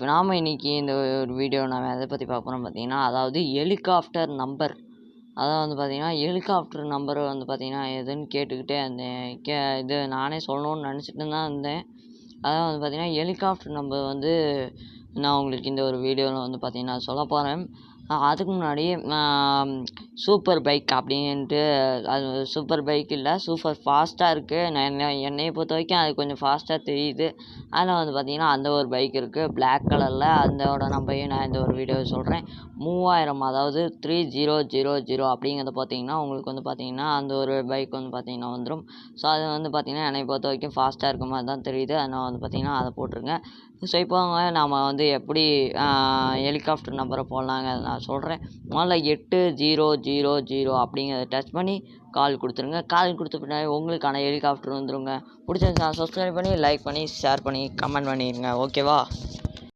நாம இன்னைக்கு இந்த ஒரு வீடியோ நாம எதை பற்றி பார்க்க போகிறோம் பார்த்தீங்கன்னா, அதாவது ஹெலிகாப்டர் நம்பர். அதாவது வந்து பார்த்தீங்கன்னா, ஹெலிகாப்டர் நம்பர் வந்து பார்த்தீங்கன்னா எதுன்னு கேட்டுக்கிட்டே இருந்தேன். இது நானே சொல்லணும்னு நினச்சிட்டு தான் இருந்தேன். அதாவது வந்து பார்த்தீங்கன்னா, ஹெலிகாப்டர் நம்பர் வந்து நான் உங்களுக்கு இந்த ஒரு வீடியோவில் வந்து பார்த்தீங்கன்னா சொல்ல போகிறேன். அதுக்கு முன்னாடி சூப்பர் பைக் அப்படின்ட்டு, அது சூப்பர் பைக் இல்லை, சூப்பர் ஃபாஸ்ட்டாக இருக்குது. என்னையை பொறுத்த வரைக்கும் அது கொஞ்சம் ஃபாஸ்ட்டாக தெரியுது. அதில் வந்து பார்த்தீங்கன்னா அந்த ஒரு பைக் இருக்குது பிளாக் கலரில். அதோட நம்பரையும் நான் இந்த ஒரு வீடியோவில் சொல்கிறேன். 3000, அதாவது 3000 அப்படிங்கிறத பார்த்தீங்கன்னா உங்களுக்கு வந்து பார்த்தீங்கன்னா அந்த ஒரு பைக் வந்து பார்த்தீங்கன்னா வந்துடும். ஸோ அது வந்து பார்த்தீங்கன்னா என்னை பொறுத்த வரைக்கும் ஃபாஸ்ட்டாக இருக்க மாதிரி தான் தெரியுது. அதனால் வந்து பார்த்தீங்கன்னா அதை போட்டுருங்க. ஸோ இப்போ நாம் வந்து எப்படி ஹெலிகாப்டர் நம்பரை போடலாங்க நான் சொல்கிறேன். முதல்ல 8000 அப்படிங்கிறத டச் பண்ணி கால் கொடுத்துருங்க. கால் கொடுத்த பின்னாடி உங்களுக்கான ஹெலிகாப்டர் வந்துருங்க. பிடிச்சிருந்துச்சுன்னா சப்ஸ்கிரைப் பண்ணி, லைக் பண்ணி, ஷேர் பண்ணி, கமெண்ட் பண்ணிடுங்க. ஓகேவா?